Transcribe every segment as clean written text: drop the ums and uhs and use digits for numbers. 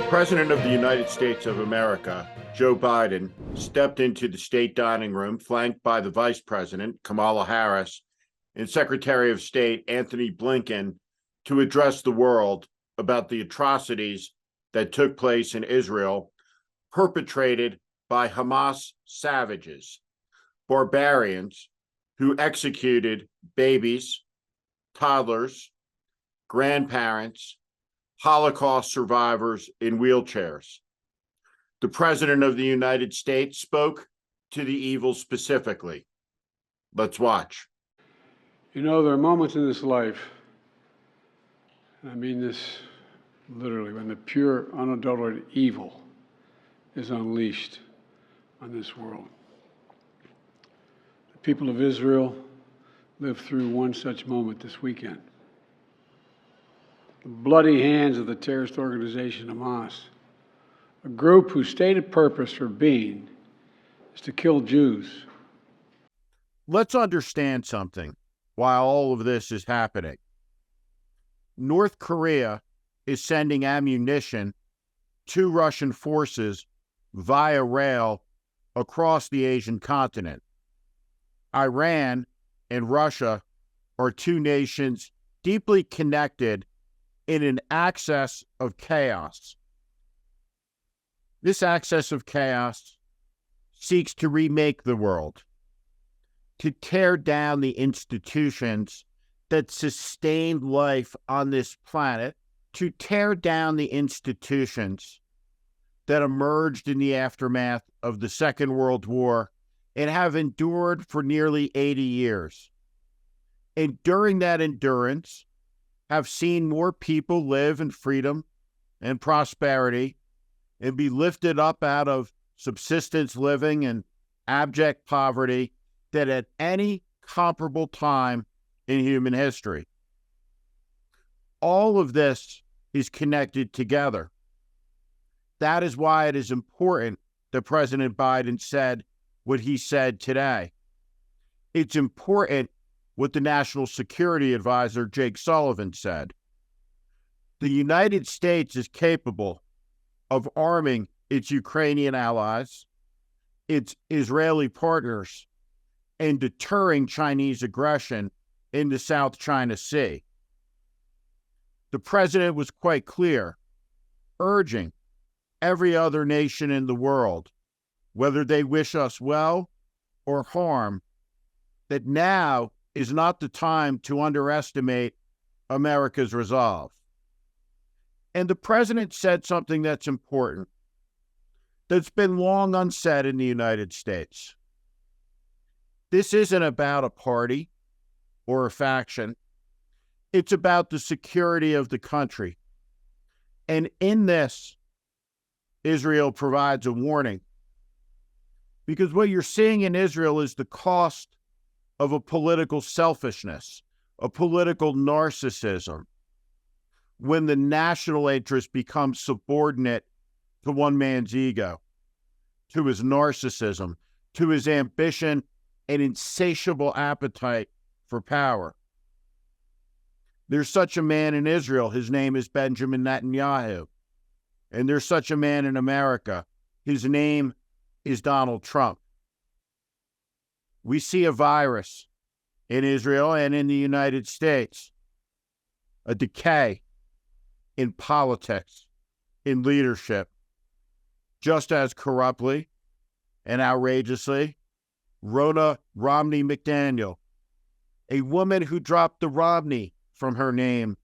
President of the United States of America, Joe Biden, stepped into the state dining room flanked by the Vice President, Kamala Harris, and Secretary of State, Anthony Blinken, to address the world about the atrocities that took place in Israel, perpetrated by Hamas savages, barbarians who executed babies, toddlers, grandparents, Holocaust survivors in wheelchairs. The President of the United States spoke to the evil specifically. Let's watch. You know, there are moments in this life, and I mean this literally, when the pure, unadulterated evil is unleashed on this world. The people of Israel lived through one such moment this weekend. The bloody hands of the terrorist organization Hamas, a group whose stated purpose for being is to kill Jews. Let's understand something while all of this is happening. North Korea is sending ammunition to Russian forces via rail across the Asian continent. Iran and Russia are two nations deeply connected in an axis of chaos. This axis of chaos seeks to remake the world, to tear down the institutions that sustained life on this planet, to tear down the institutions that emerged in the aftermath of the Second World War and have endured for nearly 80 years. And during that endurance, have seen more people live in freedom and prosperity and be lifted up out of subsistence living and abject poverty than at any comparable time in human history. All of this is connected together. That is why it is important that President Biden said what he said today. It's important what the National Security Advisor, Jake Sullivan, said. The United States is capable of arming its Ukrainian allies, its Israeli partners, and deterring Chinese aggression in the South China Sea. The president was quite clear, urging every other nation in the world, whether they wish us well or harm, that now is not the time to underestimate America's resolve. And the president said something that's important, that's been long unsaid in the United States. This isn't about a party or a faction. It's about the security of the country. And in this, Israel provides a warning. Because what you're seeing in Israel is the cost of a political selfishness, a political narcissism, when the national interest becomes subordinate to one man's ego, to his narcissism, to his ambition and insatiable appetite for power. There's such a man in Israel. His name is Benjamin Netanyahu. And there's such a man in America. His name is Donald Trump. We see a virus in Israel and in the United States, a decay in politics, in leadership, just as corruptly and outrageously, Rhoda Romney McDaniel, a woman who dropped the Romney from her name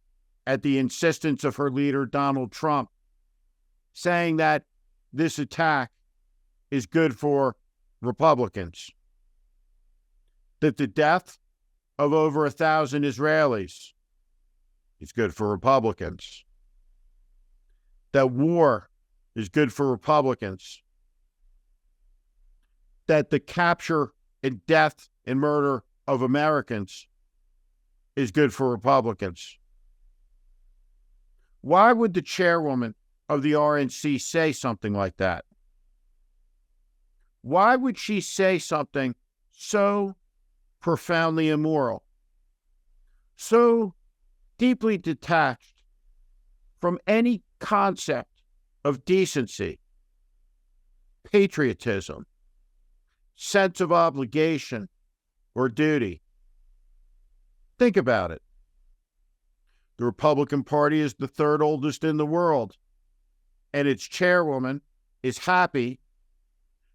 at the insistence of her leader, Donald Trump, saying that this attack is good for Republicans, that the death of over 1,000 Israelis is good for Republicans, that war is good for Republicans, that the capture and death and murder of Americans is good for Republicans. Why would the chairwoman of the RNC say something like that? Why would she say something so profoundly immoral, so deeply detached from any concept of decency, patriotism, sense of obligation or duty. Think about it. The Republican Party is the third oldest in the world, and its chairwoman is happy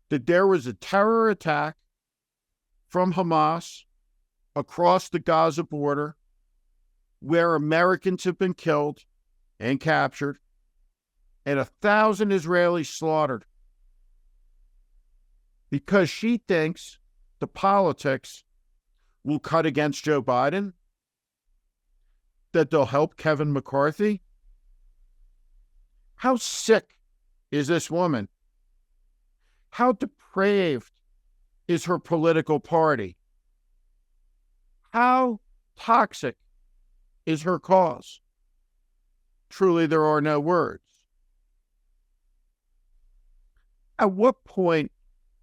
that there was a terror attack from Hamas across the Gaza border where Americans have been killed and captured and 1,000 Israelis slaughtered, because she thinks the politics will cut against Joe Biden, that they'll help Kevin McCarthy. How sick is this woman? How depraved is her political party? How toxic is her cause? Truly, there are no words. At what point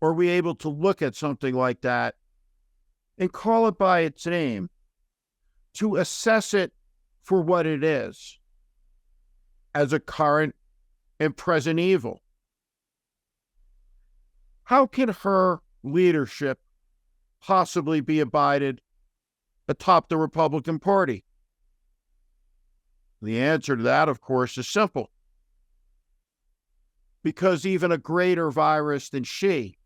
are we able to look at something like that and call it by its name, to assess it for what it is, as a current and present evil? How can her leadership possibly be abided atop the Republican Party? The answer to that, of course, is simple. Because even a greater virus than she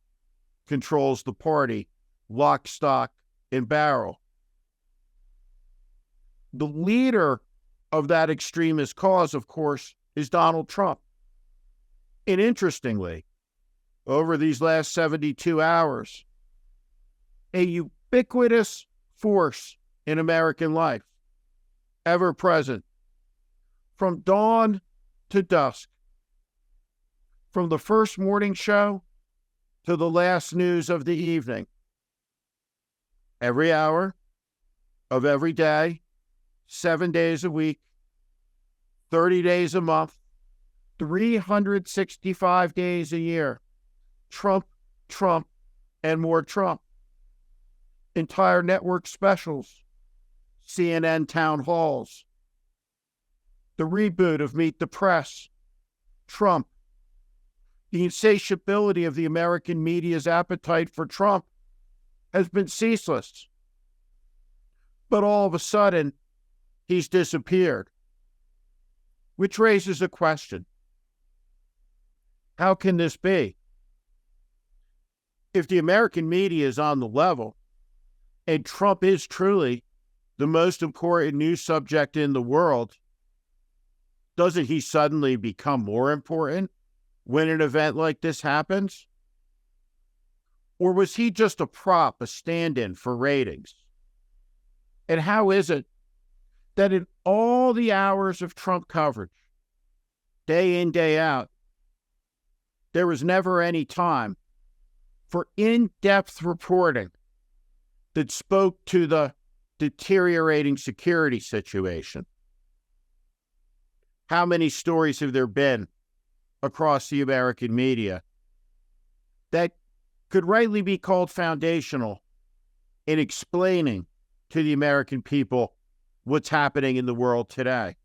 controls the party, lock, stock, and barrel. The leader of that extremist cause, of course, is Donald Trump. And interestingly, over these last 72 hours, a ubiquitous force in American life, ever present, from dawn to dusk, from the first morning show to the last news of the evening, every hour of every day, 7 days a week, 30 days a month, 365 days a year. Trump, Trump, and more Trump. Entire network specials, CNN town halls, the reboot of Meet the Press, Trump. The insatiability of the American media's appetite for Trump has been ceaseless. But all of a sudden, he's disappeared. Which raises a question. How can this be? If the American media is on the level, and Trump is truly the most important news subject in the world, doesn't he suddenly become more important when an event like this happens? Or was he just a prop, a stand-in for ratings? And how is it that in all the hours of Trump coverage, day in, day out, there was never any time for in-depth reporting that spoke to the deteriorating security situation? How many stories have there been across the American media that could rightly be called foundational in explaining to the American people what's happening in the world today?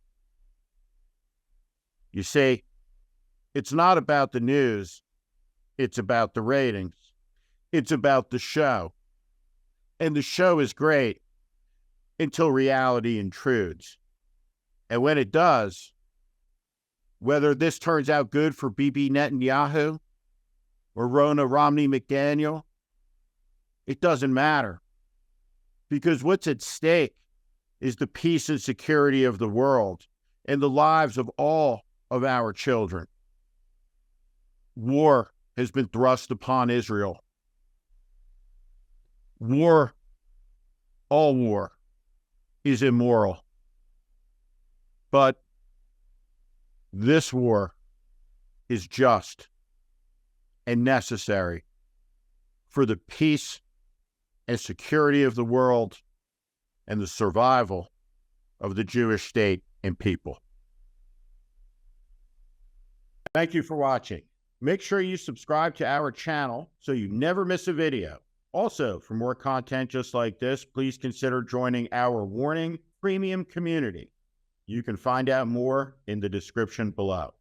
You see, it's not about the news, it's about the ratings. It's about the show. And the show is great until reality intrudes. And when it does, whether this turns out good for Bibi Netanyahu or Ronna Romney McDaniel, it doesn't matter. Because what's at stake is the peace and security of the world and the lives of all of our children. War has been thrust upon Israel. War, all war, is immoral. But this war is just and necessary for the peace and security of the world and the survival of the Jewish state and people. Thank you for watching. Make sure you subscribe to our channel so you never miss a video. Also, for more content just like this, please consider joining our Warning Premium community. You can find out more in the description below.